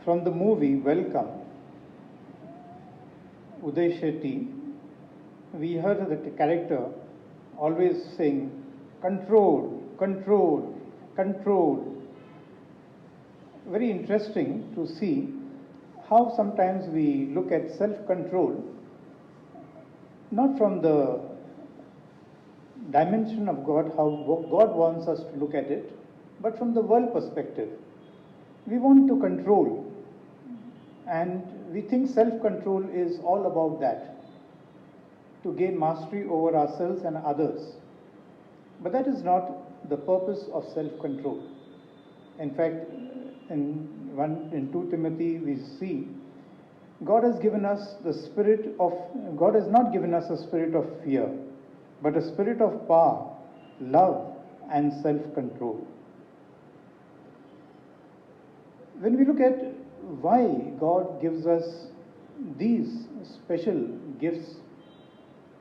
From the movie Welcome, Uday Shetty, we heard the character always saying, control, control, control. Very interesting to see how sometimes we look at self-control not from the dimension of God, how God wants us to look at it, but from the world perspective. We want to control, and we think self-control is all about that, to gain mastery over ourselves and others. But that is not the purpose of self-control. In fact, in 2 Timothy we see God has not given us a spirit of fear, but a spirit of power, love, and self-control. When we look at why God gives us these special gifts,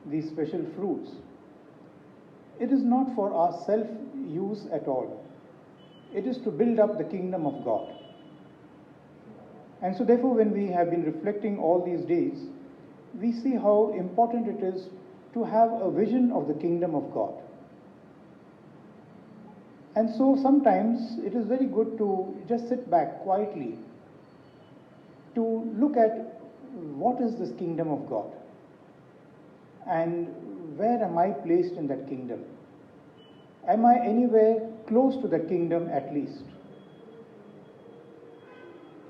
these special fruits, it is not for our self-use at all. It is to build up the kingdom of God. And so therefore, when we have been reflecting all these days, we see how important it is to have a vision of the kingdom of God. And so sometimes it is very good to just sit back quietly to look at what is this kingdom of God and where am I placed in that kingdom? Am I anywhere close to that kingdom at least?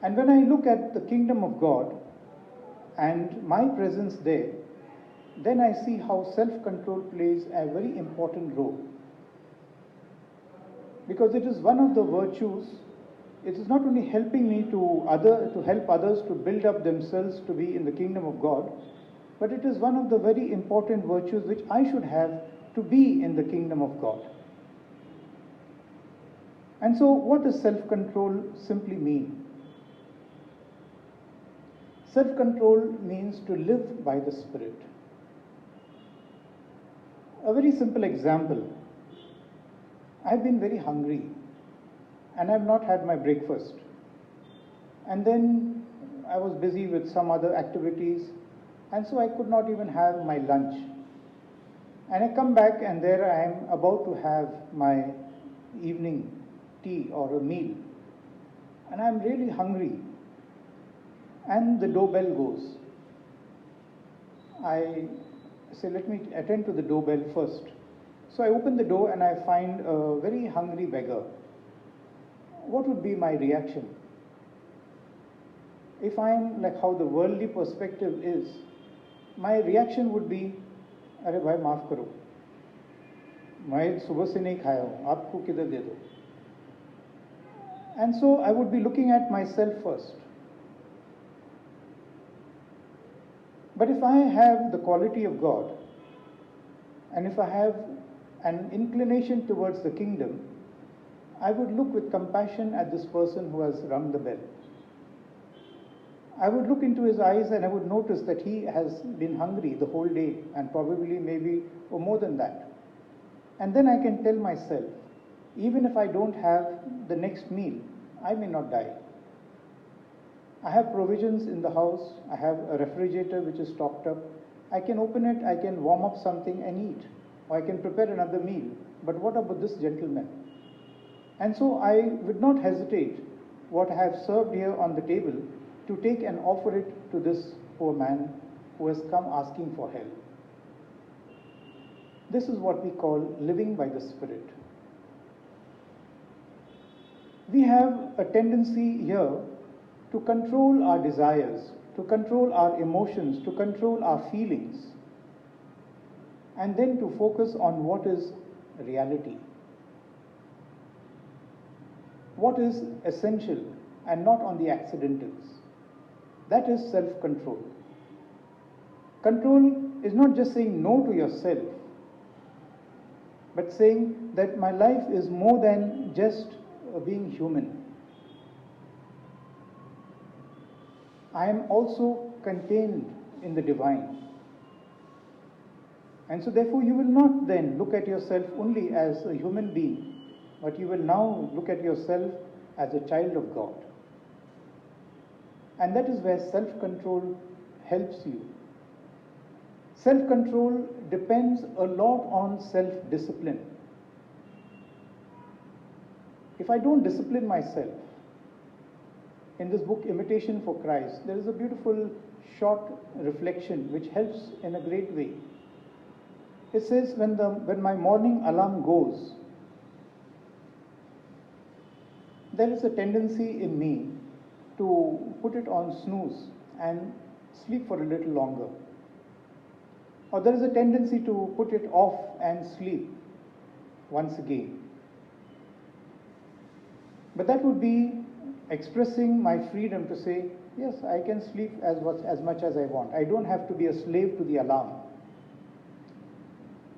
And when I look at the kingdom of God and my presence there, then I see how self-control plays a very important role. Because it is one of the virtues, it is not only helping me to help others to build up themselves to be in the kingdom of God, but it is one of the very important virtues which I should have to be in the kingdom of God. And so what does self-control simply mean? Self-control means to live by the Spirit. A very simple example. I've been very hungry and I've not had my breakfast. And then I was busy with some other activities, and so I could not even have my lunch. And I come back and there I am about to have my evening tea or a meal. And I'm really hungry. And the doorbell goes. I say, let me attend to the doorbell first. So I open the door and I find a very hungry beggar. What would be my reaction? If I'm like how the worldly perspective is, my reaction would be, अरे भाई माफ करो, मैं सुबह से नहीं खाया हूँ, आपको किधर दे दो? And so I would be looking at myself first. But if I have the quality of God, and if I have an inclination towards the kingdom, I would look with compassion at this person who has rung the bell. I would look into his eyes and I would notice that he has been hungry the whole day and probably maybe or more than that. And then I can tell myself, even if I don't have the next meal, I may not die. I have provisions in the house, I have a refrigerator which is stocked up. I can open it, I can warm up something and eat, or I can prepare another meal. But what about this gentleman? And so I would not hesitate what I have served here on the table to take and offer it to this poor man who has come asking for help. This is what we call living by the Spirit. We have a tendency here to control our desires, to control our emotions, to control our feelings, and then to focus on what is reality, what is essential, and not on the accidentals. That is self-control. Control is not just saying no to yourself, but saying that my life is more than just being human. I am also contained in the divine. And so therefore you will not then look at yourself only as a human being, but you will now look at yourself as a child of God. And that is where self-control helps you. Self-control depends a lot on self-discipline. If I don't discipline myself, in this book, Imitation for Christ, there is a beautiful short reflection which helps in a great way. It says, when my morning alarm goes, there is a tendency in me to put it on snooze and sleep for a little longer. Or there is a tendency to put it off and sleep once again. But that would be expressing my freedom to say, yes, I can sleep as much as I want. I don't have to be a slave to the alarm.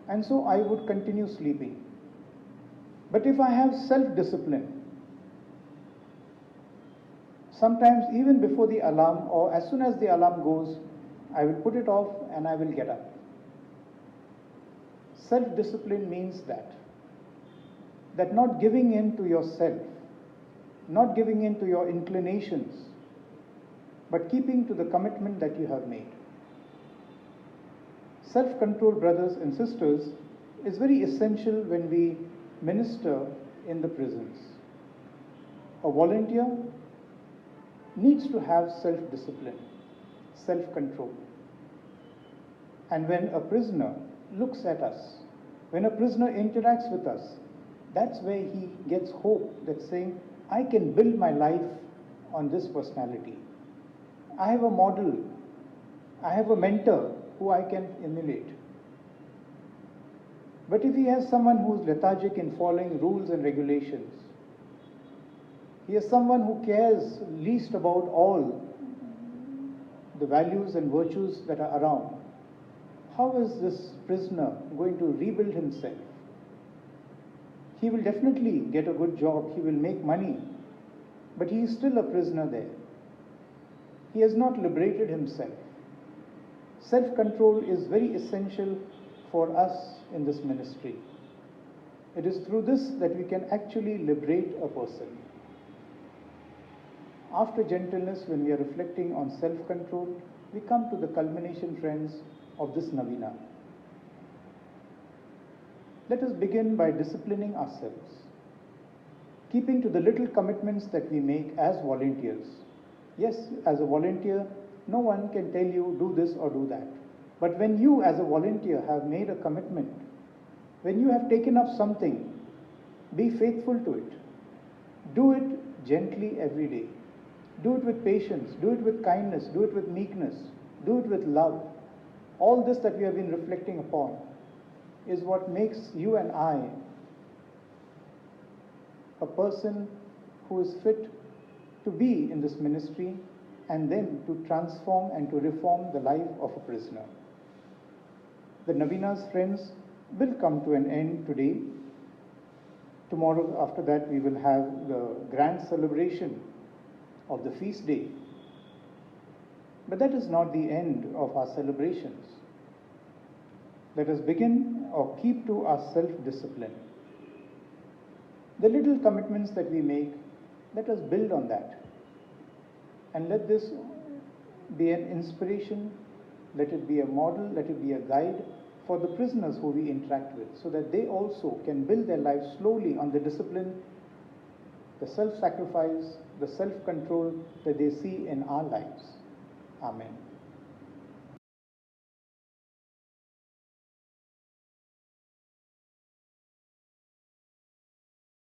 And so I would continue sleeping. But if I have self-discipline, sometimes even before the alarm or as soon as the alarm goes, I will put it off and I will get up. Self-discipline means that not giving in to yourself, not giving in to your inclinations, but keeping to the commitment that you have made. Self-control, brothers and sisters, is very essential when we minister in the prisons. A volunteer needs to have self-discipline, self-control. And when a prisoner looks at us, when a prisoner interacts with us, that's where he gets hope, that's saying, I can build my life on this personality. I have a model, I have a mentor who I can emulate. But if he has someone who is lethargic in following rules and regulations, he has someone who cares least about all the values and virtues that are around, how is this prisoner going to rebuild himself? He will definitely get a good job, he will make money, but he is still a prisoner there. He has not liberated himself. Self-control is very essential for us in this ministry. It is through this that we can actually liberate a person. After gentleness, when we are reflecting on self-control, we come to the culmination, friends, of this Novena. Let us begin by disciplining ourselves, keeping to the little commitments that we make as volunteers. Yes, as a volunteer, no one can tell you do this or do that. But when you as a volunteer have made a commitment, when you have taken up something, be faithful to it. Do it gently every day. Do it with patience, do it with kindness, do it with meekness, do it with love. All this that we have been reflecting upon is what makes you and I a person who is fit to be in this ministry and then to transform and to reform the life of a prisoner. The Novenas, friends, will come to an end today. Tomorrow, after that, we will have the grand celebration of the feast day. But that is not the end of our celebrations. Let us begin or keep to our self-discipline. The little commitments that we make, let us build on that. And let this be an inspiration, let it be a model, let it be a guide for the prisoners who we interact with, so that they also can build their lives slowly on the discipline, the self-sacrifice, the self-control that they see in our lives. Amen.